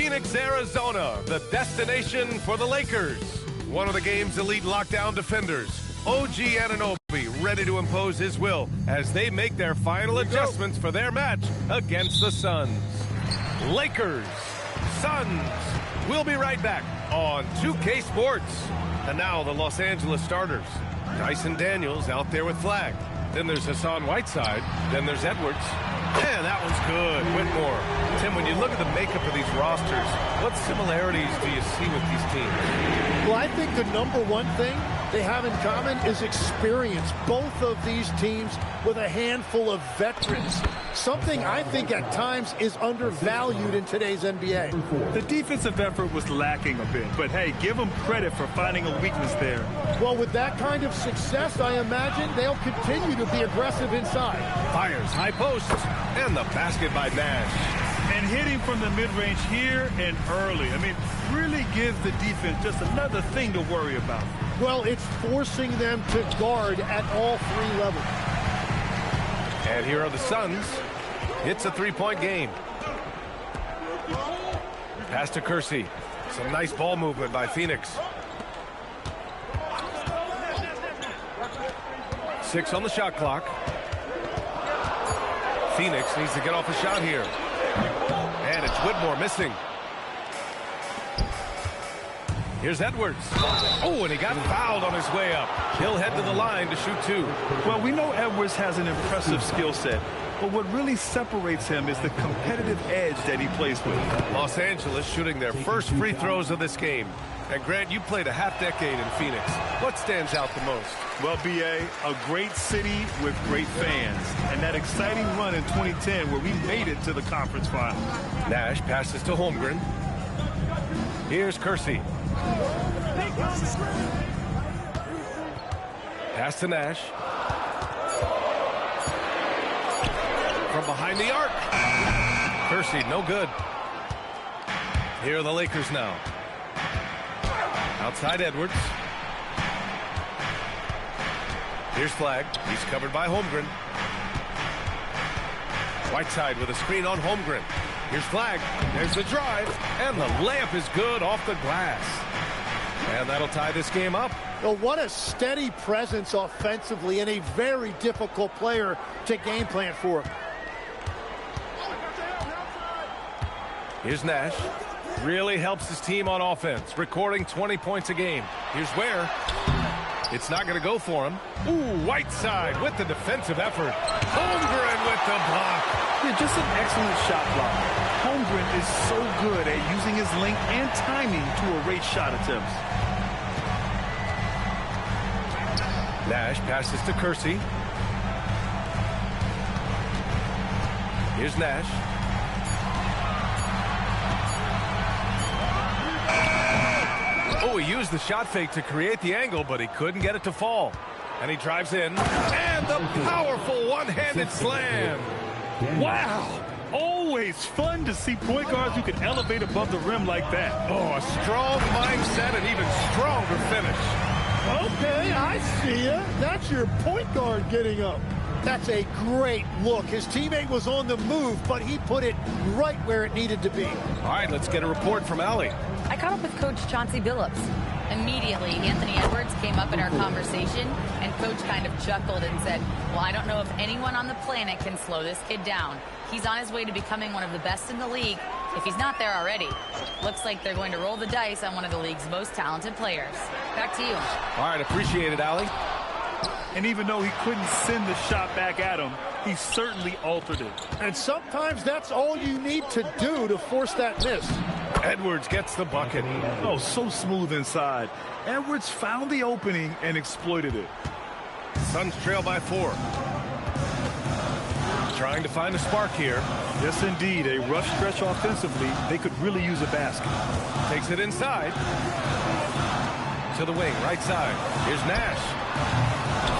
Phoenix, Arizona, the destination for the Lakers. One of the game's elite lockdown defenders, OG Anunoby, ready to impose his will as they make their final adjustments for their match against the Suns. Lakers, Suns. We'll be right back on 2K Sports. And now the Los Angeles starters. Dyson Daniels out there with Flag. Then there's Hassan Whiteside. Then there's Edwards. Yeah, that one's good. Whitmore. Tim, when you look at the makeup of these rosters, what similarities do you see with these teams? Well, I think the number one thing they have in common is experience. Both of these teams with a handful of veterans. Something I think at times is undervalued in today's NBA. The defensive effort was lacking a bit, but hey, give them credit for finding a weakness there. Well, with that kind of success, I imagine they'll continue to be aggressive inside. Fires high post, and the basket by Nash. And hitting from the mid-range here and early. I mean, really gives the defense just another thing to worry about. Well, it's forcing them to guard at all three levels. And here are the Suns. It's a three-point game. Pass to Kersey. Some nice ball movement by Phoenix. 6 on the shot clock. Phoenix needs to get off a shot here. And it's Whitmore missing. Here's Edwards. Oh, and he got fouled on his way up. He'll head to the line to shoot 2. Well, we know Edwards has an impressive skill set, but what really separates him is the competitive edge that he plays with. Los Angeles shooting their first free throws of this game. And Grant, you played a half-decade in Phoenix. What stands out the most? Well, B.A., a great city with great fans. And that exciting run in 2010 where we made it to the conference final. Nash passes to Holmgren. Here's Kersey. Pass to Nash. From behind the arc. Kersey, no good. Here are the Lakers now. Outside Edwards. Here's Flag. He's covered by Holmgren. Whiteside with a screen on Holmgren. Here's Flag. There's the drive. And the layup is good off the glass. And that'll tie this game up. Well, what a steady presence offensively and a very difficult player to game plan for. Here's Nash. Really helps his team on offense, recording 20 points a game. Here's Ware. It's not going to go for him. Ooh, Whiteside with the defensive effort. Holmgren with the block. Yeah, just an excellent shot block. Holmgren is so good at using his length and timing to erase shot attempts. Nash passes to Kersey. Here's Nash. Oh, he used the shot fake to create the angle, but he couldn't get it to fall. And he drives in. And the powerful one-handed slam. Wow. Always fun to see point guards who can elevate above the rim like that. Oh, a strong mindset and even stronger finish. Okay, I see ya. That's your point guard getting up. That's a great look. His teammate was on the move, but he put it right where it needed to be. All right, let's get a report from Allie. I caught up with Coach Chauncey Billups. Immediately, Anthony Edwards came up in our conversation, and Coach kind of chuckled and said, well, I don't know if anyone on the planet can slow this kid down. He's on his way to becoming one of the best in the league, if he's not there already. Looks like they're going to roll the dice on one of the league's most talented players. Back to you. All right, appreciate it, Allie. And even though he couldn't send the shot back at him, he certainly altered it. And sometimes that's all you need to do to force that miss. Edwards gets the bucket. Oh, so smooth inside. Edwards found the opening and exploited it. Suns trail by 4. Trying to find a spark here. Yes, indeed. A rough stretch offensively. They could really use a basket. Takes it inside. To the wing, right side. Here's Nash.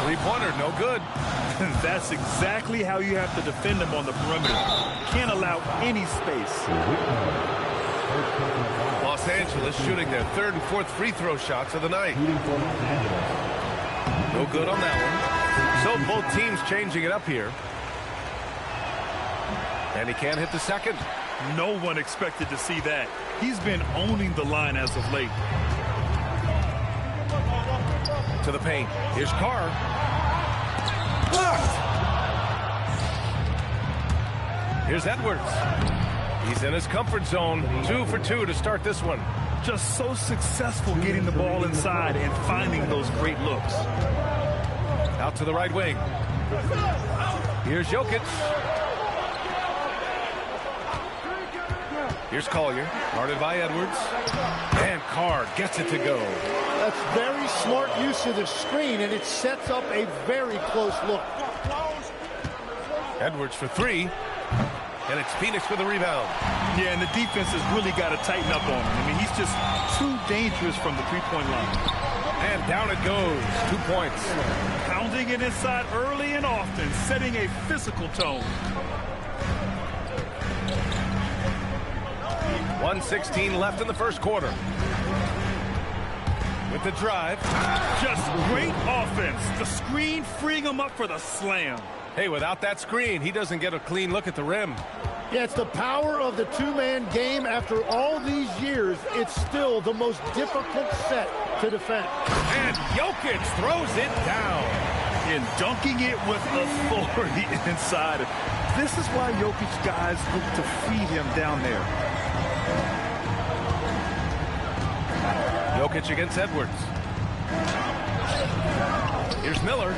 Three-pointer, no good. That's exactly how you have to defend them on the perimeter. Can't allow any space. Los Angeles shooting their third and fourth free throw shots of the night. No good on that one. So both teams changing it up here. And he can't hit the second. No one expected to see that. He's been owning the line as of late. To the paint. Here's Carr. Blocked. Here's Edwards. He's in his comfort zone. 2 for 2 to start this one. Just so successful getting the ball inside and finding those great looks. Out to the right wing. Here's Jokic. Here's Collier. Guarded by Edwards. And Carr gets it to go. That's very smart use of the screen, and it sets up a very close look. Edwards for 3. And it's Phoenix with a rebound. Yeah, and the defense has really got to tighten up on him. I mean, he's just too dangerous from the three-point line. And down it goes. 2 points. Pounding it inside early and often, setting a physical tone. 1:16 left in the first quarter. With the drive. Just great offense. The screen freeing him up for the slam. Hey, without that screen, he doesn't get a clean look at the rim. Yeah, it's the power of the two-man game. After all these years, it's still the most difficult set to defend. And Jokic throws it down. And dunking it with authority inside. This is why Jokic guys look to feed him down there. Jokic against Edwards. Here's Miller.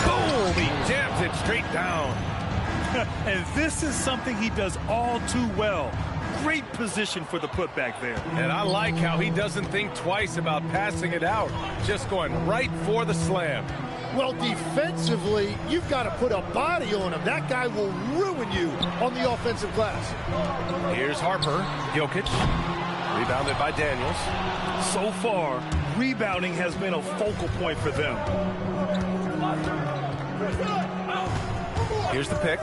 Boom! He jams it straight down. And this is something he does all too well. Great position for the putback there. And I like how he doesn't think twice about passing it out. Just going right for the slam. Well, defensively, you've got to put a body on him. That guy will ruin you on the offensive glass. Here's Harper. Jokic. Rebounded by Daniels. So far, rebounding has been a focal point for them. Here's the pick.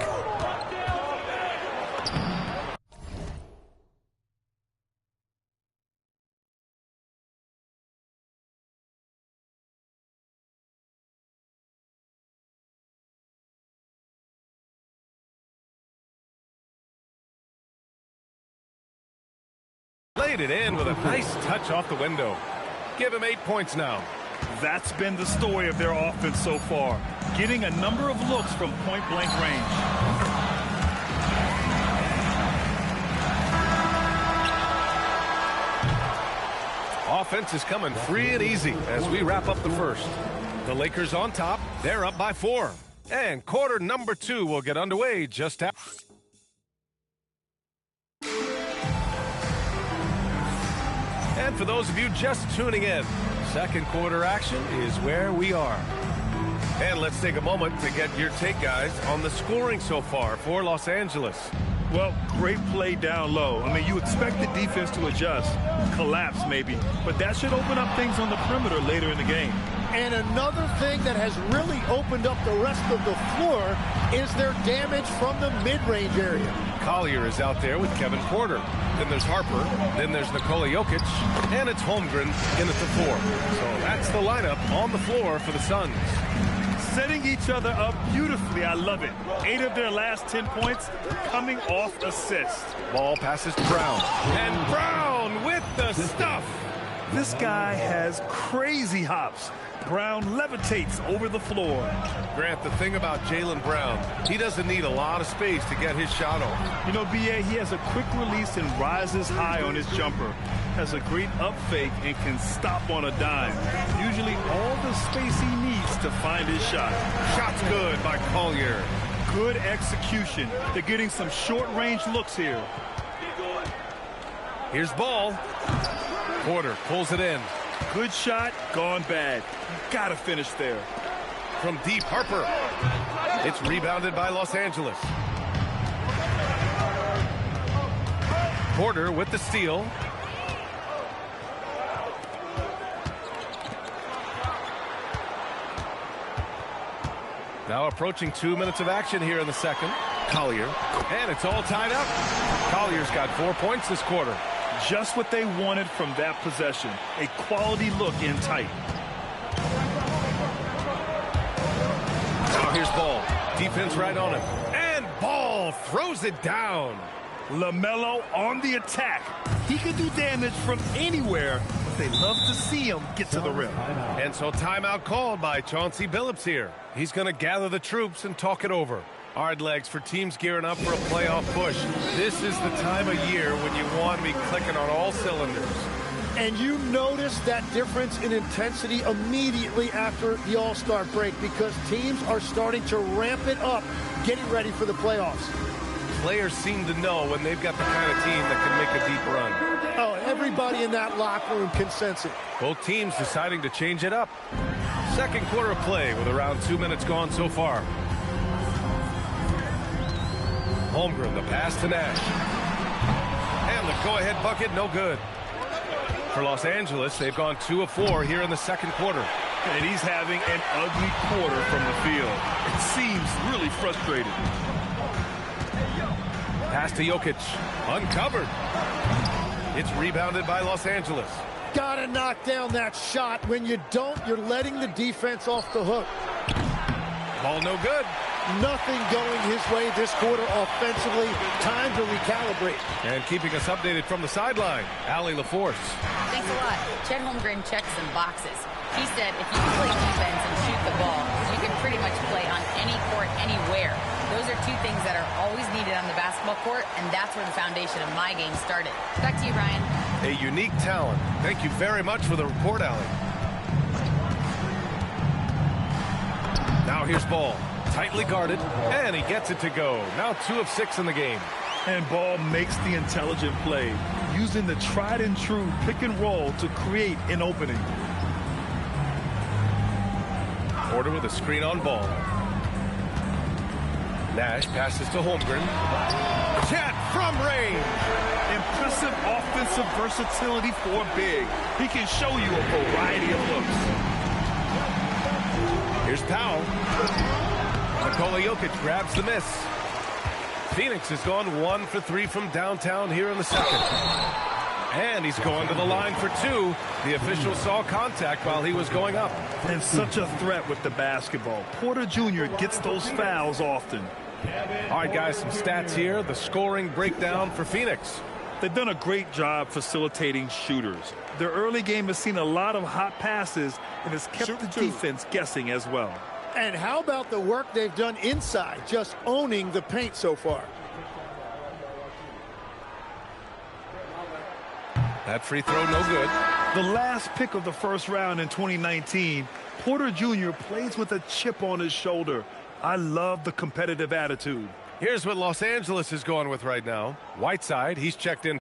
Laid it in with a nice touch off the window. Give him 8 points now. That's been the story of their offense so far. Getting a number of looks from point-blank range. Offense is coming free and easy as we wrap up the first. The Lakers on top. They're up by 4. And quarter number 2 will get underway just after. And for those of you just tuning in, second quarter action is where we are. And let's take a moment to get your take, guys, on the scoring so far for Los Angeles. Well, great play down low. I mean, you expect the defense to adjust, collapse maybe, but that should open up things on the perimeter later in the game. And another thing that has really opened up the rest of the floor is their damage from the mid-range area. Collier is out there with Kevin Porter. Then there's Harper. Then there's Nikola Jokic. And it's Holmgren in at the 4. So that's the lineup on the floor for the Suns. Setting each other up beautifully. I love it. 8 of their last 10 points coming off assist. Ball passes to Brown. And Brown with the stuff. This guy has crazy hops. Brown levitates over the floor. Grant, the thing about Jaylen Brown, he doesn't need a lot of space to get his shot off. You know, B.A., he has a quick release and rises high on his jumper. Has a great up fake and can stop on a dime. Usually all the space he needs to find his shot. Shot's good by Collier. Good execution. They're getting some short-range looks here. Here's Ball. Porter pulls it in. Good shot, gone bad. Gotta finish there. From deep, Harper. It's rebounded by Los Angeles. Porter with the steal. Now approaching 2 minutes of action here in the second. Collier. And it's all tied up. Collier's got 4 points this quarter. Just what they wanted from that possession. A quality look in tight. Now here's Ball. Defense right on him. And Ball throws it down. LaMelo on the attack. He can do damage from anywhere, but they love to see him get to the rim. And so timeout called by Chauncey Billups here. He's going to gather the troops and talk it over. Hard legs for teams gearing up for a playoff push. This is the time of year when you want to be clicking on all cylinders. And you notice that difference in intensity immediately after the All-Star break because teams are starting to ramp it up, getting ready for the playoffs. Players seem to know when they've got the kind of team that can make a deep run. Oh, everybody in that locker room can sense it. Both teams deciding to change it up. Second quarter of play with around 2 minutes gone so far. Holmgren, the pass to Nash. And the go-ahead bucket, no good. For Los Angeles, they've gone 2 of 4 here in the second quarter. And he's having an ugly quarter from the field. It seems really frustrated. Pass to Jokic. Uncovered. It's rebounded by Los Angeles. Gotta knock down that shot. When you don't, you're letting the defense off the hook. Ball no good. Nothing going his way this quarter offensively. Time to recalibrate. And keeping us updated from the sideline, Allie LaForce. Thanks a lot. Chet Holmgren checks some boxes. He said if you can play defense and shoot the ball, you can pretty much play on any court, anywhere. Those are two things that are always needed on the basketball court, and that's where the foundation of my game started. Back to you, Ryan. A unique talent. Thank you very much for the report, Allie. Now here's Ball. Tightly guarded, and he gets it to go. Now 2 of 6 in the game. And Ball makes the intelligent play, using the tried and true pick and roll to create an opening. Porter with a screen on Ball. Nash passes to Holmgren. Chet from range. Impressive offensive versatility for a big. He can show you a variety of looks. Here's Powell. Nikola Jokic grabs the miss. Phoenix has gone 1 for 3 from downtown here in the second. And he's going to the line for 2. The official saw contact while he was going up. And such a threat with the basketball. Porter Jr. gets those fouls often. All right, guys, some stats here. The scoring breakdown for Phoenix. They've done a great job facilitating shooters. Their early game has seen a lot of hot passes and has kept the defense guessing as well. And how about the work they've done inside, just owning the paint so far? That free throw no good. The last pick of the first round in 2019, Porter Jr. plays with a chip on his shoulder. I love the competitive attitude. Here's what Los Angeles is going with right now. Whiteside, he's checked in.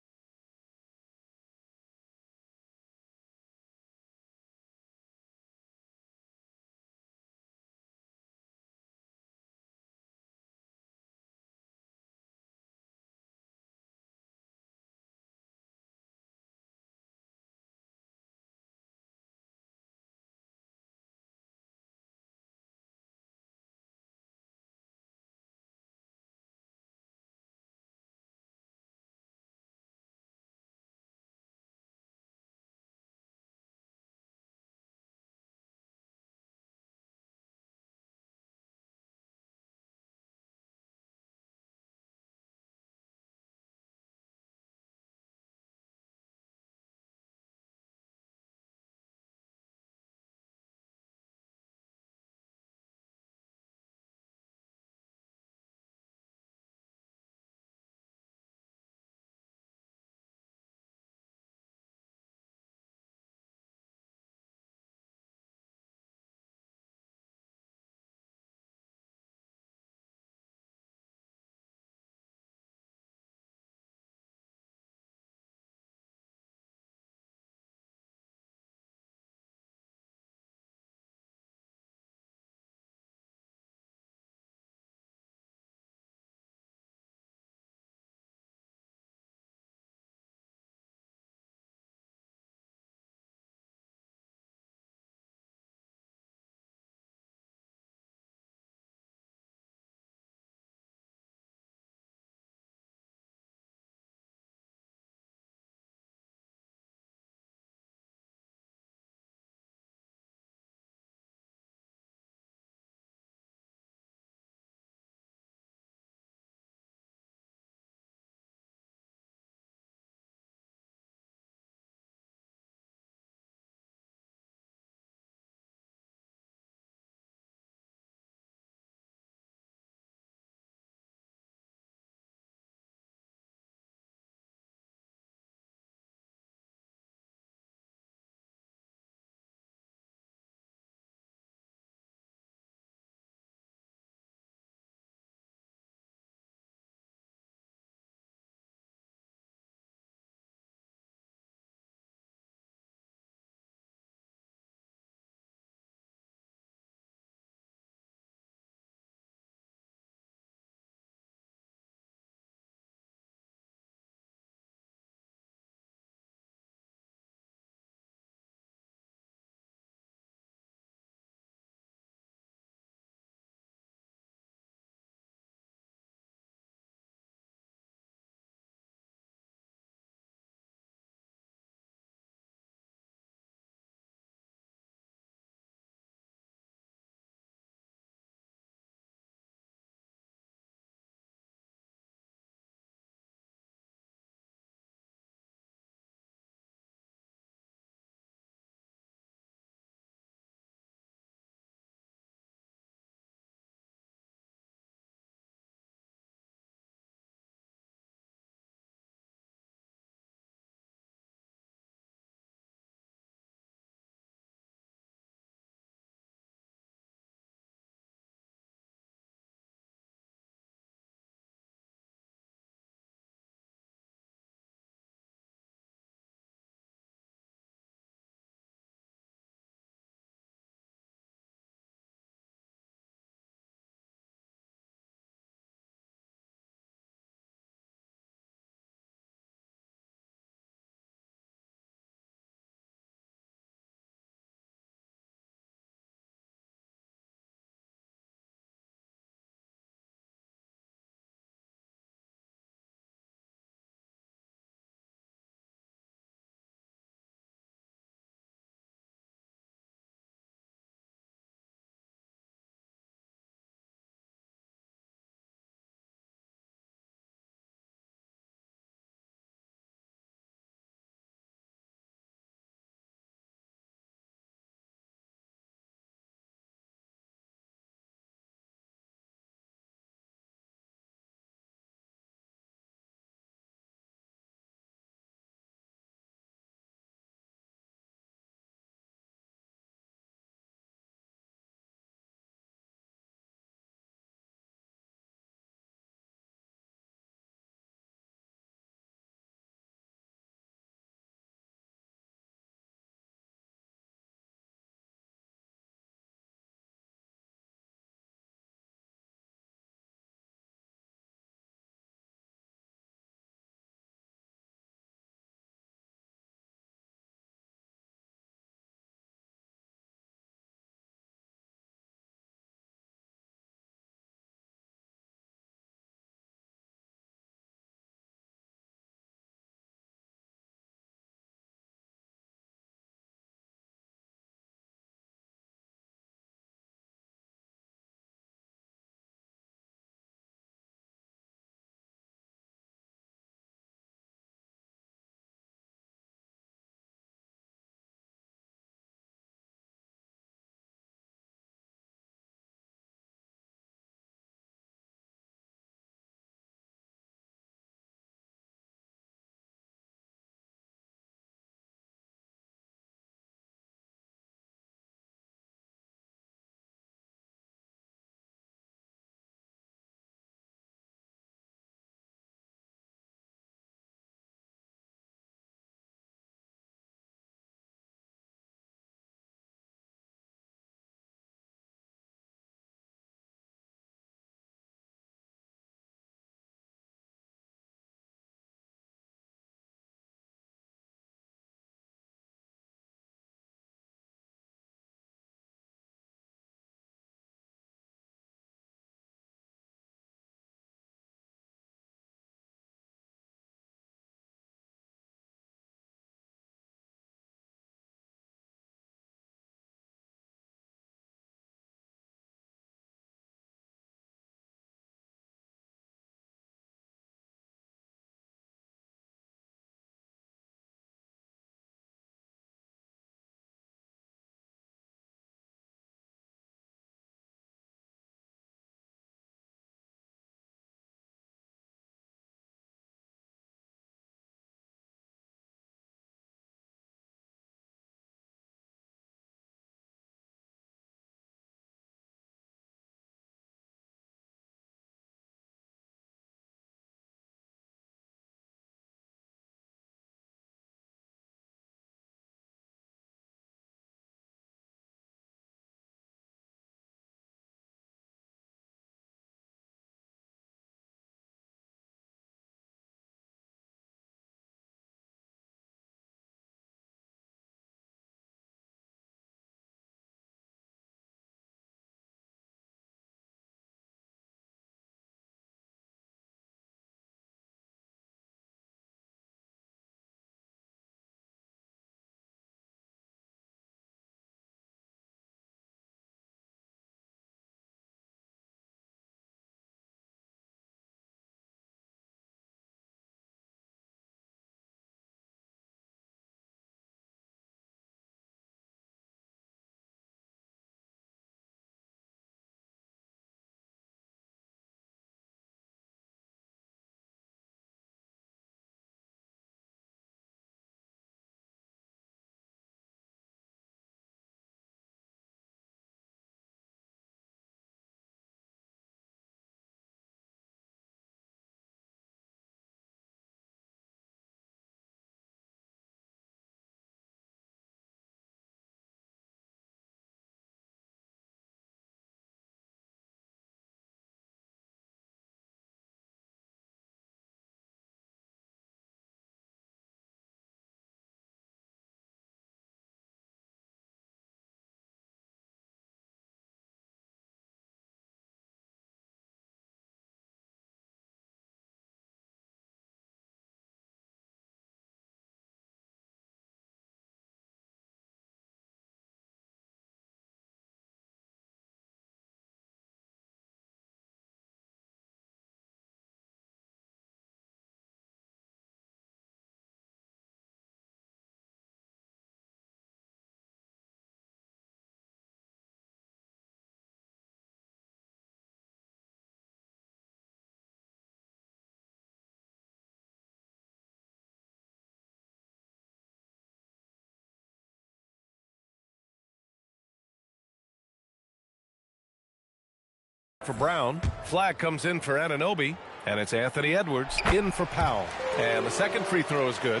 For Brown, flag comes in for Anunoby, and it's Anthony Edwards in for Powell. And the second free throw is good.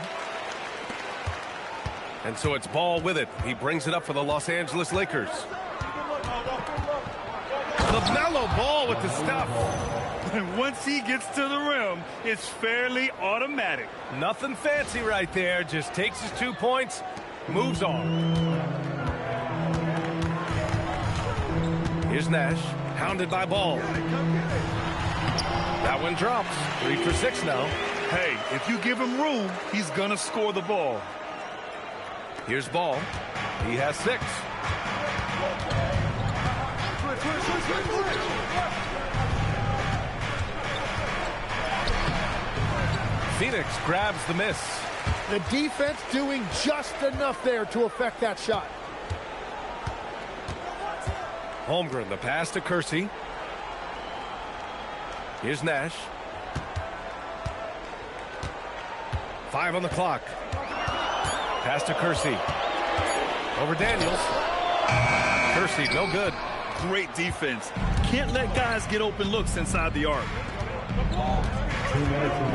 And so it's Ball with it. He brings it up for the Los Angeles Lakers. LaMelo Ball with the stuff. And once he gets to the rim, it's fairly automatic. Nothing fancy right there. Just takes his 2 points, moves on. Here's Nash, hounded by Ball. That one drops. 3 for 6 now. Hey, if you give him room, he's going to score the ball. Here's Ball. He has 6. Phoenix grabs the miss. The defense doing just enough there to affect that shot. Holmgren, the pass to Kersey. Here's Nash. 5 on the clock. Pass to Kersey. Over Daniels. Kersey, no good. Great defense. Can't let guys get open looks inside the arc.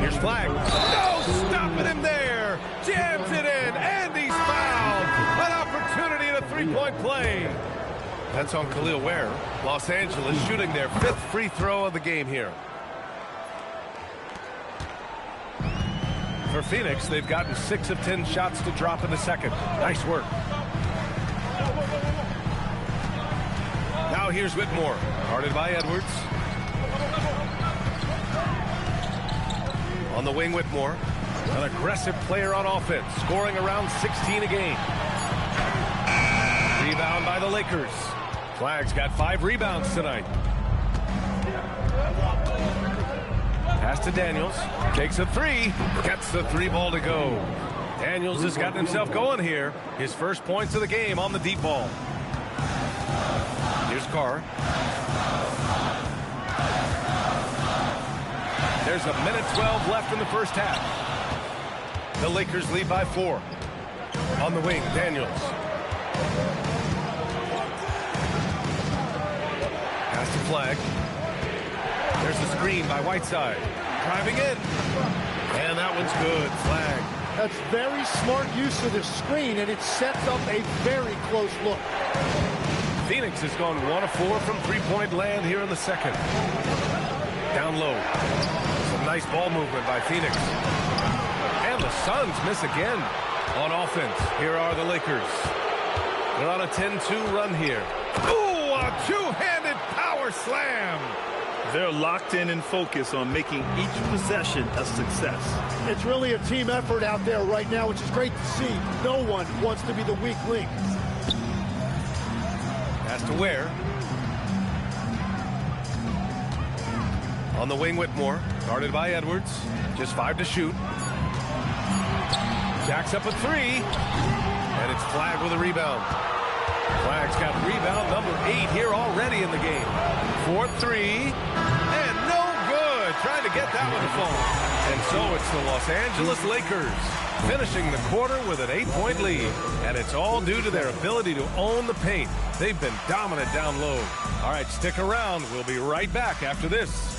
Here's Flag. No, stopping him there. Jams it in, and he's fouled. An opportunity in a three-point play. That's on Khalil Ware. Los Angeles shooting their 5th free throw of the game here. For Phoenix, they've gotten 6 of 10 shots to drop in the second. Nice work. Now here's Whitmore, guarded by Edwards. On the wing, Whitmore, an aggressive player on offense, scoring around 16 a game. Rebound by the Lakers. Flag's got 5 rebounds tonight. Pass to Daniels, takes a 3, gets the 3 ball to go. Daniels has gotten himself going here. His first points of the game on the deep ball. Here's Carr. There's a minute 12 left in the first half. The Lakers lead by 4. On the wing, Daniels. Pass to Flag. There's the screen by Whiteside. Driving in. And that one's good. Flag. That's very smart use of the screen, and it sets up a very close look. Phoenix has gone 1 of 4 from three-point land here in the second. Down low. Some nice ball movement by Phoenix. And the Suns miss again on offense. Here are the Lakers. They're on a 10-2 run here. Ooh, a two-handed power slam. They're locked in and focused on making each possession a success. It's really a team effort out there right now, which is great to see. No one wants to be the weak link. Pass to Ware. On the wing, Whitmore, guarded by Edwards. Just 5 to shoot. Jacks up a 3. And it's Flag with a rebound. Flag's got rebound number 8 here already in the game. 4-3. And no good. Trying to get that one to fall. And so it's the Los Angeles Lakers finishing the quarter with an 8-point lead. And it's all due to their ability to own the paint. They've been dominant down low. All right, stick around. We'll be right back after this.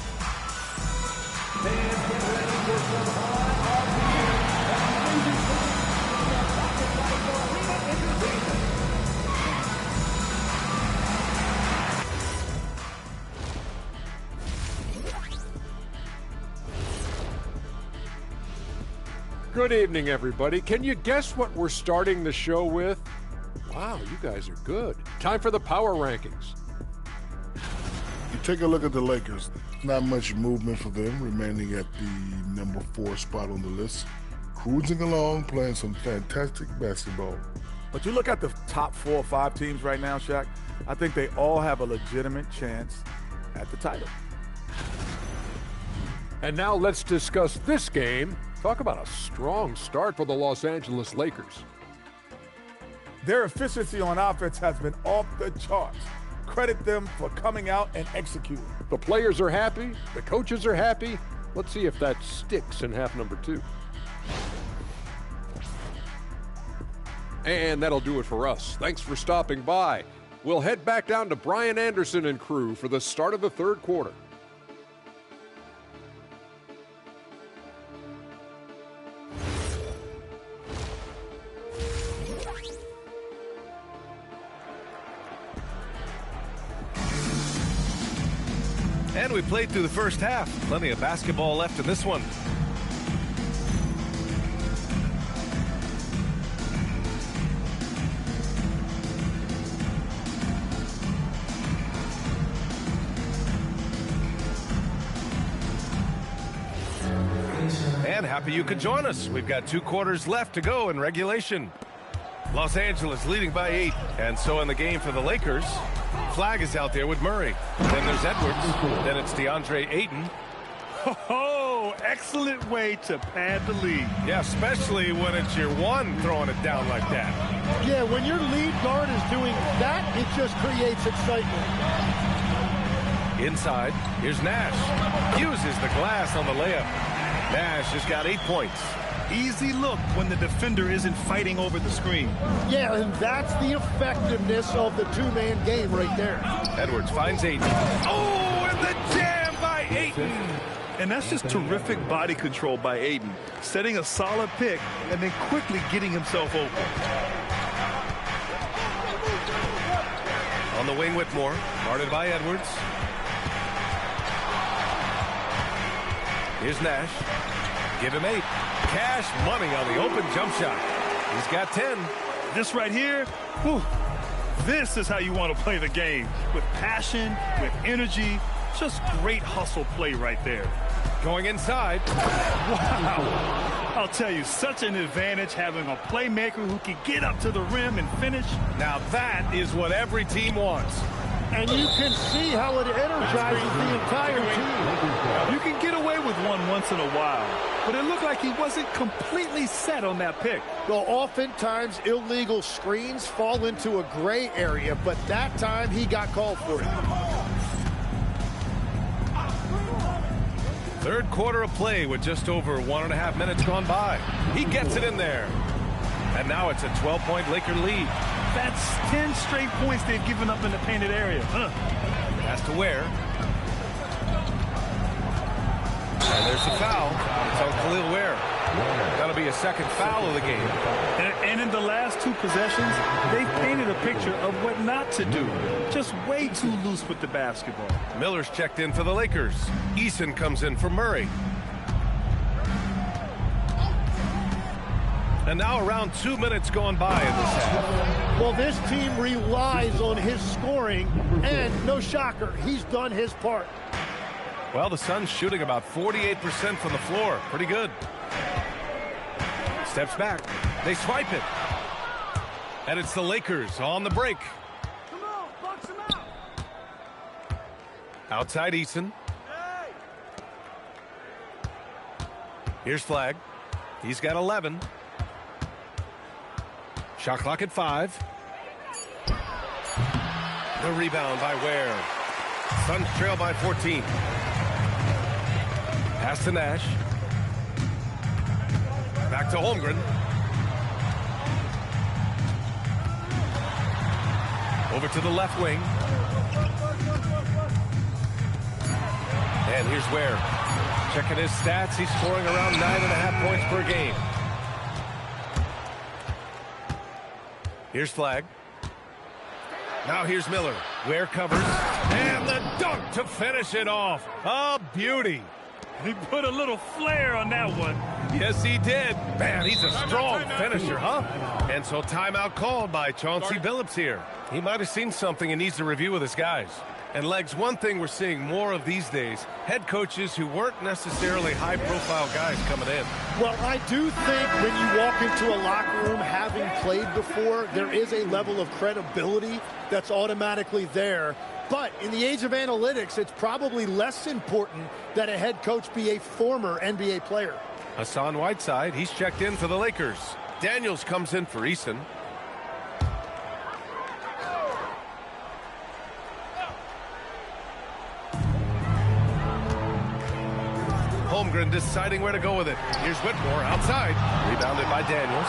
Good evening, everybody. Can you guess what we're starting the show with? Wow, you guys are good. Time for the power rankings. You take a look at the Lakers. Not much movement for them, remaining at the number 4 spot on the list. Cruising along, playing some fantastic basketball. But you look at the top 4 or 5 teams right now, Shaq, I think they all have a legitimate chance at the title. And now let's discuss this game. Talk about a strong start for the Los Angeles Lakers. Their efficiency on offense has been off the charts. Credit them for coming out and executing. The players are happy. The coaches are happy. Let's see if that sticks in half number 2. And that'll do it for us. Thanks for stopping by. We'll head back down to Brian Anderson and crew for the start of the third quarter. And we played through the first half. Plenty of basketball left in this one. And happy you could join us. We've got 2 quarters left to go in regulation. Los Angeles leading by 8. And so in the game for the Lakers, Flag is out there with Murray. Then there's Edwards. Then it's DeAndre Ayton. Oh, excellent way to pad the lead. Yeah, especially when it's your one throwing it down like that. Yeah, when your lead guard is doing that, it just creates excitement. Inside, here's Nash. Uses the glass on the layup. Nash has got 8 points. Easy look when the defender isn't fighting over the screen. Yeah, and that's the effectiveness of the two-man game right there. Edwards finds Ayton. Oh, and the jam by Ayton. And that's just terrific body control by Ayton, setting a solid pick and then quickly getting himself open. On the wing, Whitmore, guarded by Edwards. Here's Nash. Give him 8. Cash money on the open jump shot. He's got 10. This right here, whew, this is how you want to play the game. With passion, with energy, just great hustle play right there. Going inside. Wow. I'll tell you, such an advantage having a playmaker who can get up to the rim and finish. Now that is what every team wants. And you can see how it energizes the entire team. You can get away with one once in a while, but it looked like he wasn't completely set on that pick. Well, oftentimes illegal screens fall into a gray area, but that time he got called for it. Third quarter of play with just over 1.5 minutes gone by. He gets it in there. And now it's a 12-point Laker lead. That's 10 straight points they've given up in the painted area. Has to wear. And there's a foul. It's on Khalil Ware. That'll be a second foul of the game. And in the last 2 possessions, they've painted a picture of what not to do. Just way too loose with the basketball. Miller's checked in for the Lakers. Eason comes in for Murray. And now around 2 minutes gone by in this half. Well, this team relies on his scoring, and no shocker, he's done his part. Well, the Suns shooting about 48% from the floor. Pretty good. Steps back. They swipe it. And it's the Lakers on the break. Come on, box him out. Outside Eason. Here's Flag. He's got 11. Shot clock at 5. The rebound by Ware. Suns trail by 14. Pass to Nash. Back to Holmgren. Over to the left wing. And here's Ware. Checking his stats. He's scoring around 9.5 points per game. Here's Flag. Now here's Miller. Ware covers. And the dunk to finish it off. A beauty. He put a little flair on that one. Yes, he did. Man, he's a strong finisher, huh? And so timeout called by Chauncey Billups here. He might have seen something and needs to review with his guys. And, Legs, one thing we're seeing more of these days, head coaches who weren't necessarily high-profile guys coming in. Well, I do think when you walk into a locker room having played before, there is a level of credibility that's automatically there. But in the age of analytics, it's probably less important that a head coach be a former NBA player. Hassan Whiteside, he's checked in for the Lakers. Daniels comes in for Eason. Holmgren deciding where to go with it. Here's Whitmore outside. Rebounded by Daniels.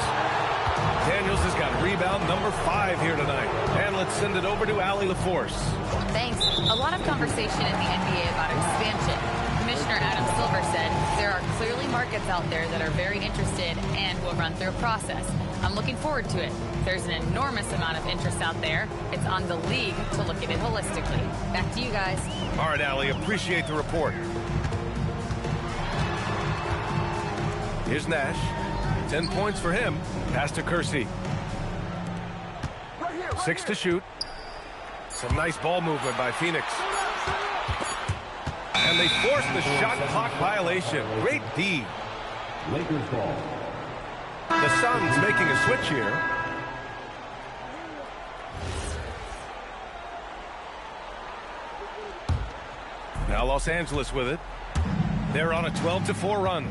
Daniels has got rebound number 5 here tonight. And let's send it over to Allie LaForce. Thanks. A lot of conversation in the NBA about expansion. Commissioner Adam Silver said there are clearly markets out there that are very interested and will run through a process. I'm looking forward to it. There's an enormous amount of interest out there. It's on the league to look at it holistically. Back to you guys. All right, Allie, appreciate the report. Here's Nash. 10 points for him. Pass to Kersey. 6 to shoot. Some nice ball movement by Phoenix. And they force the shot clock violation. Great D. Lakers ball. The Suns making a switch here. Now Los Angeles with it. They're on a 12-4 run.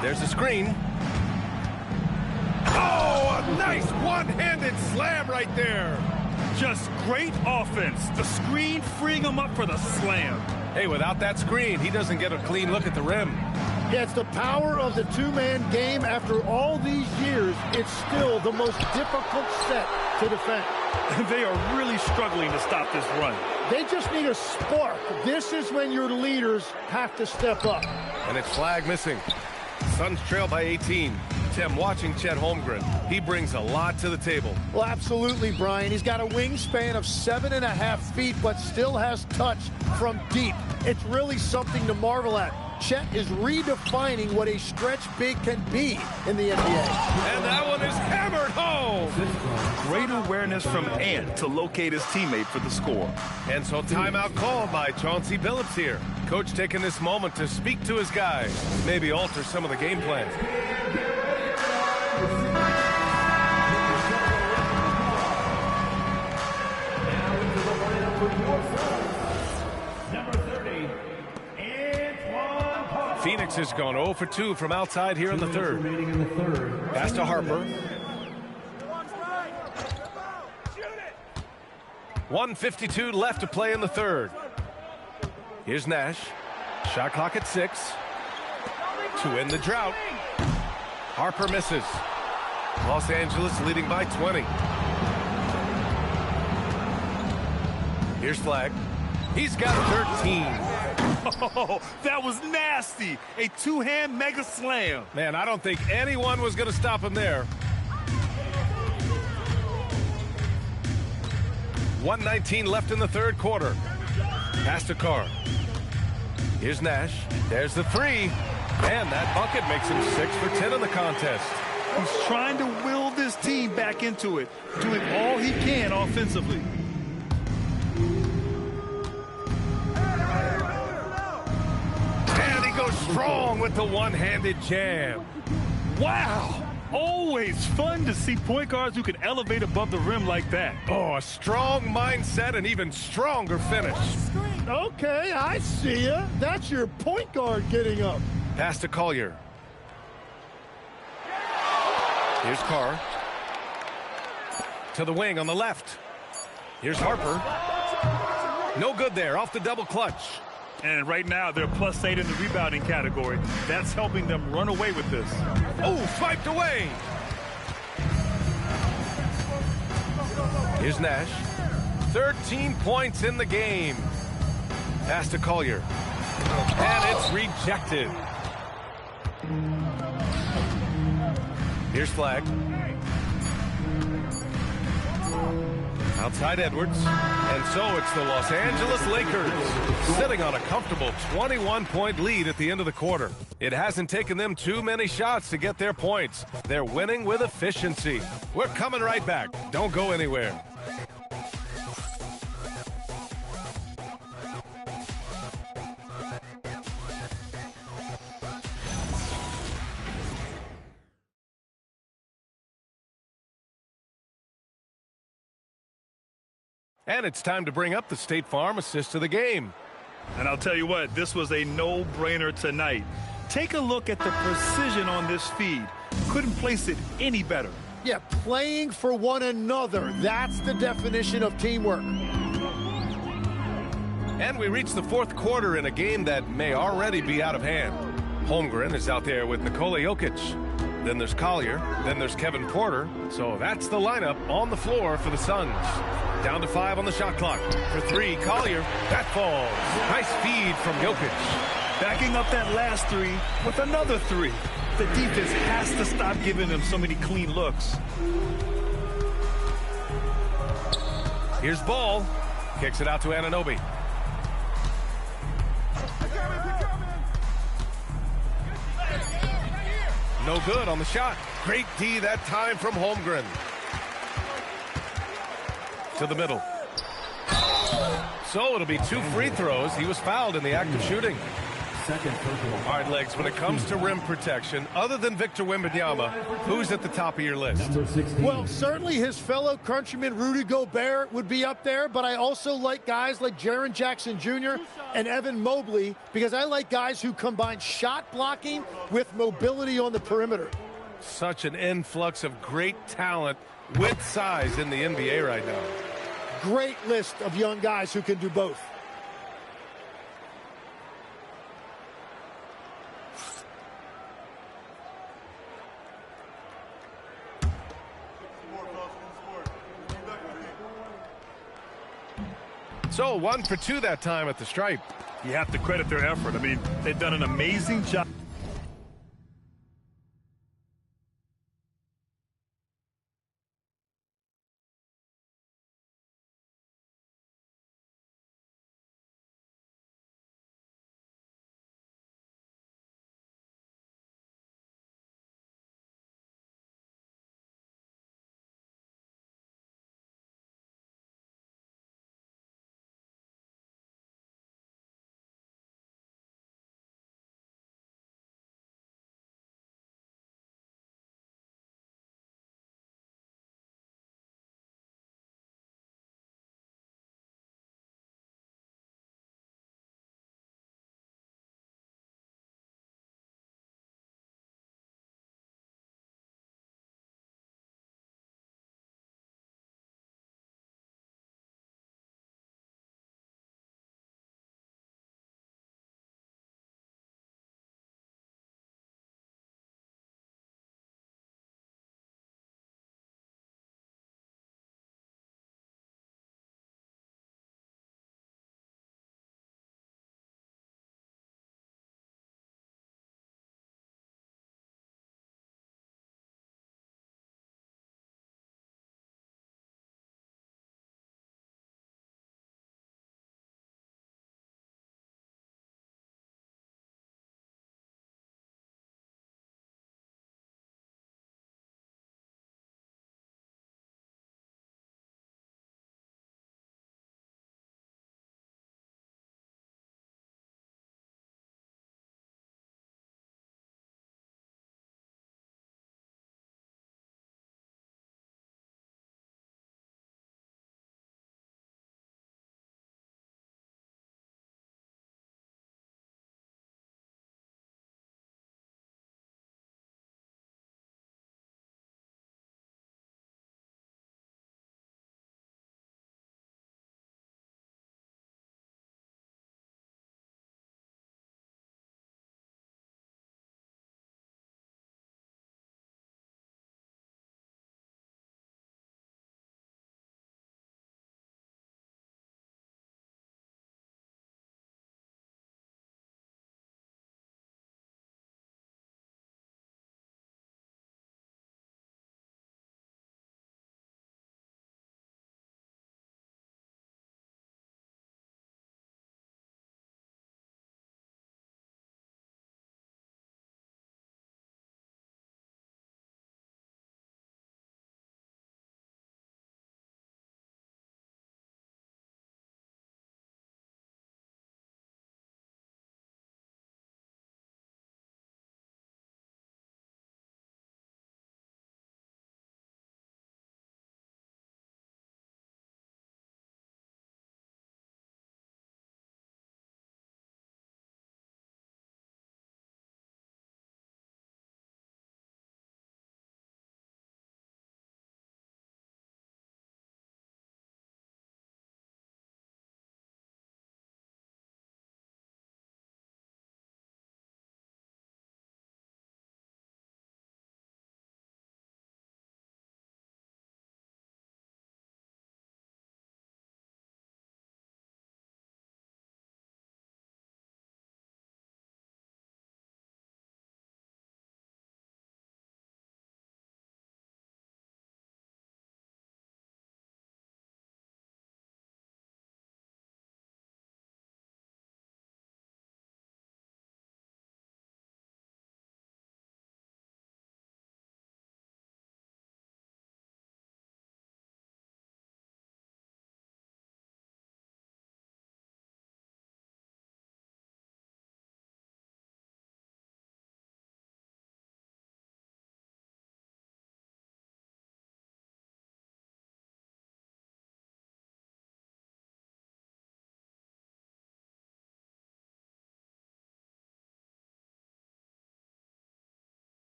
There's a screen. Oh, a nice one-handed slam right there. Just great offense. The screen freeing him up for the slam. Hey, without that screen, he doesn't get a clean look at the rim. Yeah, it's the power of the two-man game. After all these years, it's still the most difficult set to defend. They are really struggling to stop this run. They just need a spark. This is when your leaders have to step up. And it's flag missing. Suns trail by 18. Tim, watching Chet Holmgren, he brings a lot to the table. Well, absolutely, Brian. He's got a wingspan of 7.5 feet, but still has touch from deep. It's really something to marvel at. Chet is redefining what a stretch big can be in the NBA. And that one is hammered home. Great awareness from Ant to locate his teammate for the score. And so timeout called by Chauncey Billups here. Coach taking this moment to speak to his guys, maybe alter some of the game plan. Phoenix has gone 0 for 2 from outside here in the third. Pass to Harper. 1:52 left to play in the third. Here's Nash. Shot clock at 6. To end the drought. Harper misses. Los Angeles leading by 20. Here's Flag. He's got 13. Oh, that was nasty. A two-hand mega slam. Man, I don't think anyone was going to stop him there. 1:19 left in the third quarter. Pass to Carr. Here's Nash. There's the 3. And that bucket makes him 6 for 10 in the contest. He's trying to will this team back into it, doing all he can offensively. And he goes strong with the one-handed jam. Wow. Always fun to see point guards who can elevate above the rim like that. Oh, a strong mindset and even stronger finish. Okay, I see ya. That's your point guard getting up. Pass to Collier. Here's Carr. To the wing on the left. Here's Harper. No good there, off the double clutch. And right now, they're +8 in the rebounding category. That's helping them run away with this. Oh, swiped away. Here's Nash. 13 points in the game. Pass to Collier. And it's rejected. Here's Flag. Outside Edwards. And so it's the Los Angeles Lakers sitting on a comfortable 21-point lead at the end of the quarter. It hasn't taken them too many shots to get their points. They're winning with efficiency. We're coming right back. Don't go anywhere. And it's time to bring up the State Farm assist of the game. And I'll tell you what, this was a no-brainer tonight. Take a look at the precision on this feed. Couldn't place it any better. Yeah, playing for one another. That's the definition of teamwork. And we reach the fourth quarter in a game that may already be out of hand. Holmgren is out there with Nikola Jokic. Then there's Collier. Then there's Kevin Porter. So that's the lineup on the floor for the Suns. Down to 5 on the shot clock. For 3, Collier. That falls. Nice feed from Jokic. Backing up that last 3 with another 3. The defense has to stop giving them so many clean looks. Here's Ball. Kicks it out to Anunoby. No good on the shot. Great D that time from Holmgren. To the middle. So it'll be 2 free throws. He was fouled in the act of shooting. All right, Legs, when it comes to rim protection, other than Victor Wembanyama, who's at the top of your list? Well, certainly his fellow countryman Rudy Gobert would be up there, but I also like guys like Jaren Jackson Jr. and Evan Mobley because I like guys who combine shot blocking with mobility on the perimeter. Such an influx of great talent with size in the NBA right now. Great list of young guys who can do both. So 1 for 2 that time at the stripe. You have to credit their effort. I mean, they've done an amazing job.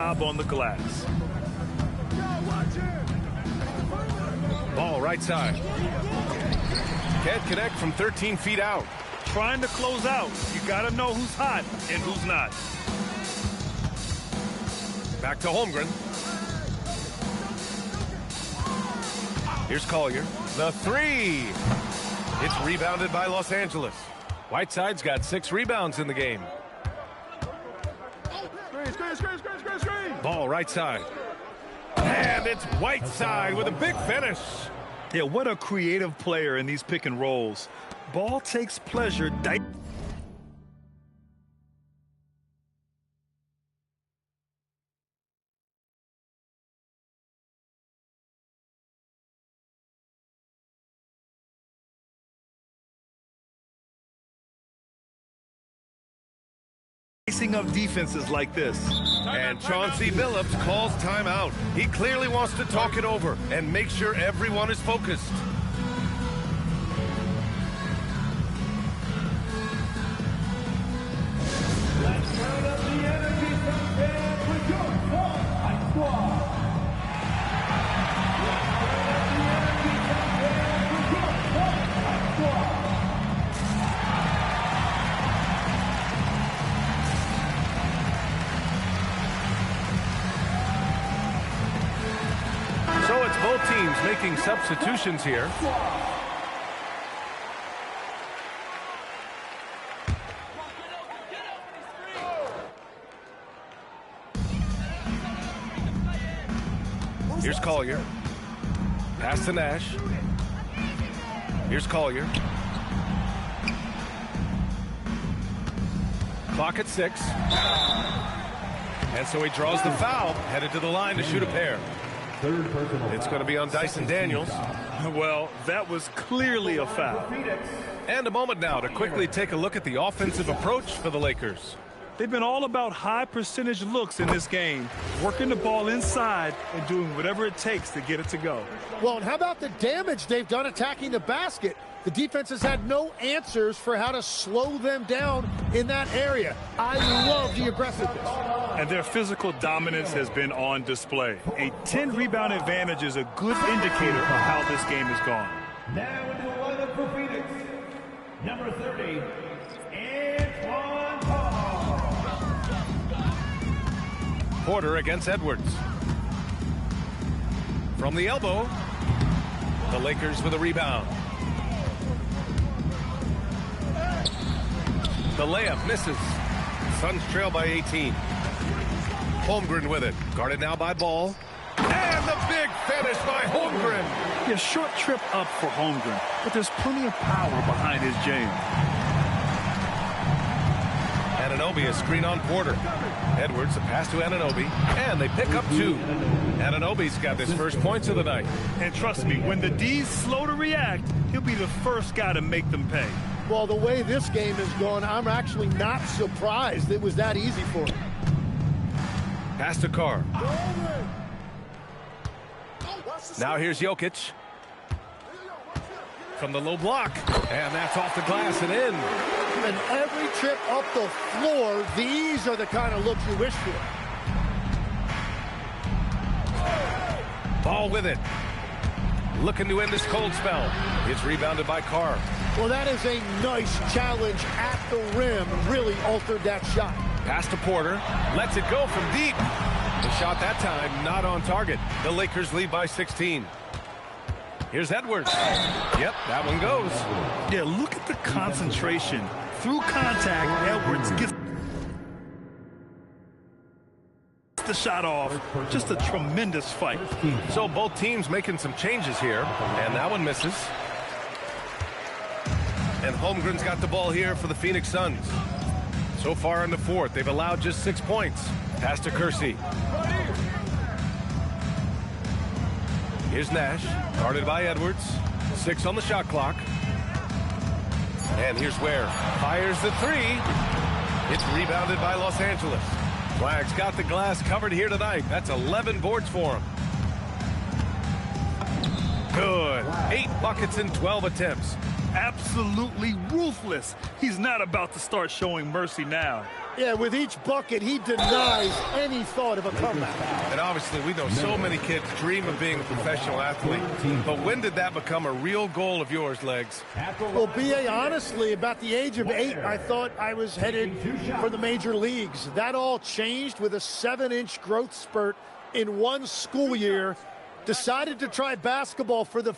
On the glass. Ball right side. Can't connect from 13 feet out. Trying to close out. You got to know who's hot and who's not. Back to Holmgren. Here's Collier. The three. It's rebounded by Los Angeles. Whiteside's got 6 rebounds in the game. Ball right side. And it's Whiteside with a big finish. Yeah, what a creative player in these pick and rolls. Ball takes pleasure. Of defenses like this. And Chauncey Billups calls timeout. He clearly wants to talk it over and make sure everyone is focused. Let's turn up the energy from fans with your High Squad. Let's turn up the energy from fans with your High Squad. So it's both teams making substitutions here. Here's Collier. Pass to Nash. Here's Collier. Clock at 6. And so he draws the foul, headed to the line to shoot a pair. It's going to be on Dyson Daniels. Well, that was clearly a foul. And a moment now to quickly take a look at the offensive approach for the Lakers. They've been all about high percentage looks in this game, working the ball inside and doing whatever it takes to get it to go. Well, and how about the damage they've done attacking the basket? The defense has had no answers for how to slow them down in that area. I love the aggressiveness. And their physical dominance has been on display. A 10-rebound advantage is a good indicator of how this game has gone. Now into the lineup for Phoenix, number 30, Antoine Carr. Porter against Edwards. From the elbow, the Lakers with a rebound. The layup misses. Suns trail by 18. Holmgren with it. Guarded now by Ball. And the big finish by Holmgren. A short trip up for Holmgren, but there's plenty of power behind his jam. Anunoby a screen on Porter. Edwards a pass to Anunoby. And they pick up 2. Anunoby's got his first points of the night. And trust me, when the D's slow to react, he'll be the first guy to make them pay. Well, the way this game is going, I'm actually not surprised it was that easy for him. Pass to Carr. Now here's Jokic. From the low block. And that's off the glass and in. And every trip up the floor, these are the kind of looks you wish for. Ball with it. Looking to end this cold spell. It's rebounded by Carr. Well, that is a nice challenge at the rim. Really altered that shot. Pass to Porter. Lets it go from deep. The shot that time not on target. The Lakers lead by 16. Here's Edwards. Yep, that one goes. Yeah, look at the concentration. Through contact, Edwards gets the shot off. Just a tremendous fight. So both teams making some changes here. And that one misses. And Holmgren's got the ball here for the Phoenix Suns. So far in the fourth, they've allowed just 6 points. Pass to Kersey. Here's Nash, guarded by Edwards. 6 on the shot clock. And here's Ware. Fires the 3. It's rebounded by Los Angeles. Flag's got the glass covered here tonight. That's 11 boards for him. Good. 8 buckets in 12 attempts. Absolutely ruthless. He's not about to start showing mercy now. Yeah, with each bucket, he denies any thought of a comeback. And obviously, we know so many kids dream of being a professional athlete. But when did that become a real goal of yours, Legs? Well, B.A., honestly, about the age of 8, I thought I was headed for the major leagues. That all changed with a 7-inch growth spurt in one school year. Decided to try basketball for the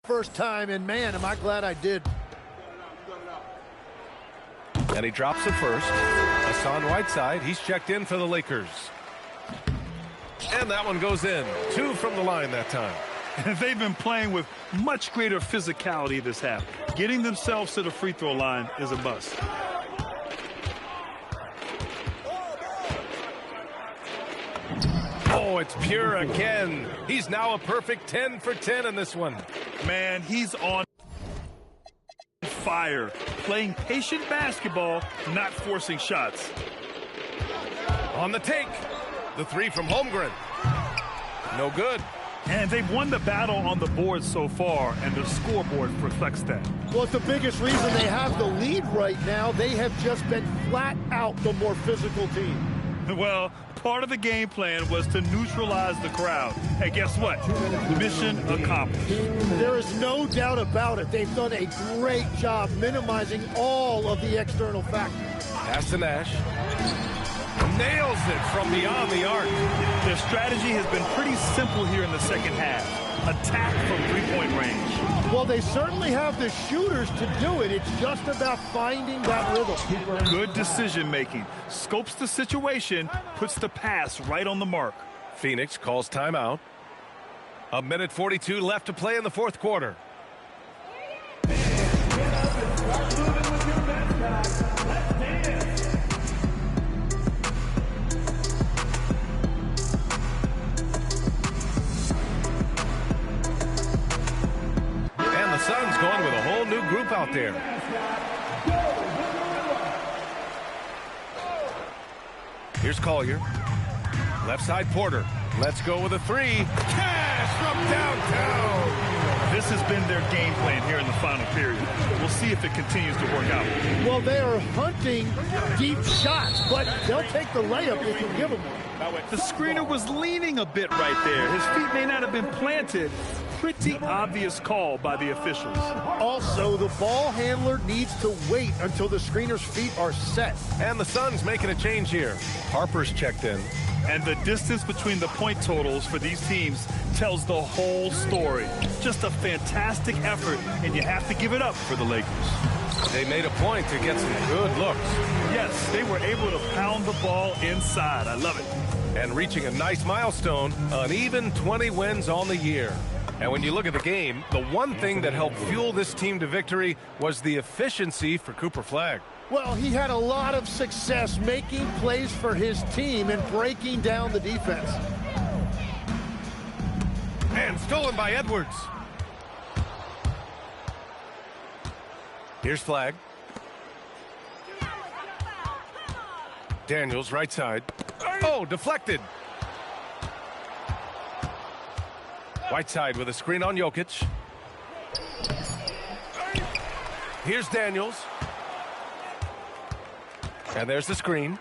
first time, and man, am I glad I did. And he drops it first. Hassan Whiteside, he's checked in for the Lakers. And that one goes in. 2 from the line that time. They've been playing with much greater physicality this half. Getting themselves to the free throw line is a must. Oh, it's Pure again. He's now a perfect 10 for 10 in this one. Man, he's on fire. Playing patient basketball, not forcing shots. On the take. The 3 from Holmgren. No good. And they've won the battle on the board so far, and the scoreboard reflects that. Well, it's the biggest reason they have the lead right now. They have just been flat out the more physical team. Well, part of the game plan was to neutralize the crowd. And guess what? Mission accomplished. There is no doubt about it. They've done a great job minimizing all of the external factors. Pass to Nash. Nails it from beyond the arc. Their strategy has been pretty simple here in the second half. Attack from three-point range. Well, they certainly have the shooters to do it. It's just about finding that rhythm. Good decision-making. Scopes the situation, puts the pass right on the mark. Phoenix calls timeout. 1:42 left to play in the fourth quarter. The Suns going with a whole new group out there. Here's Collier. Left side Porter. Let's go with a 3. Cash from downtown. This has been their game plan here in the final period. We'll see if it continues to work out. Well, they are hunting deep shots, but they'll take the layup if you give them one. The screener was leaning a bit right there. His feet may not have been planted. Pretty obvious call by the officials. Also, the ball handler needs to wait until the screener's feet are set. And the Suns making a change here. Harper's checked in. And the distance between the point totals for these teams tells the whole story. Just a fantastic effort, and you have to give it up for the Lakers. They made a point to get some good looks. Yes, they were able to pound the ball inside. I love it. And reaching a nice milestone, an even 20 wins on the year. And when you look at the game, the one thing that helped fuel this team to victory was the efficiency for Cooper Flagg. Well, he had a lot of success making plays for his team and breaking down the defense. And stolen by Edwards. Here's Flagg. Daniels, right side. Oh, deflected. Whiteside with a screen on Jokic. Here's Daniels. And there's the screen.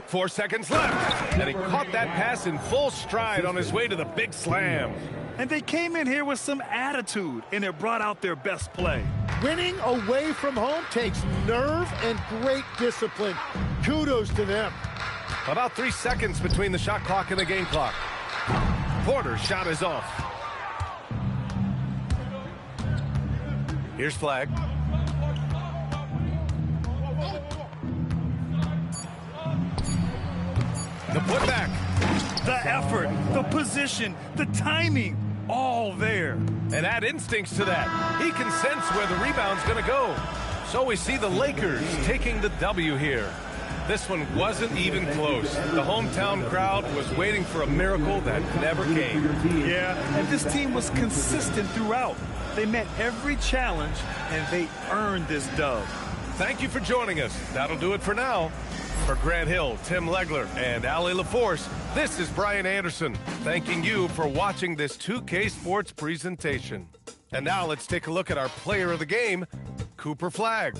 4 seconds left. And he caught that pass in full stride on his way to the big slam. And they came in here with some attitude, and it brought out their best play. Winning away from home takes nerve and great discipline. Kudos to them. About 3 seconds between the shot clock and the game clock. Porter's shot is off. Here's Flagg. The putback. The effort, the position, the timing, all there. And add instincts to that. He can sense where the rebound's going to go. So we see the Lakers taking the W here. This one wasn't even close. The hometown crowd was waiting for a miracle that never came. Yeah, and this team was consistent throughout. They met every challenge, and they earned this dub. Thank you for joining us. That'll do it for now. For Grant Hill, Tim Legler, and Ali LaForce, this is Brian Anderson, thanking you for watching this 2K Sports presentation. And now let's take a look at our player of the game, Cooper Flagg.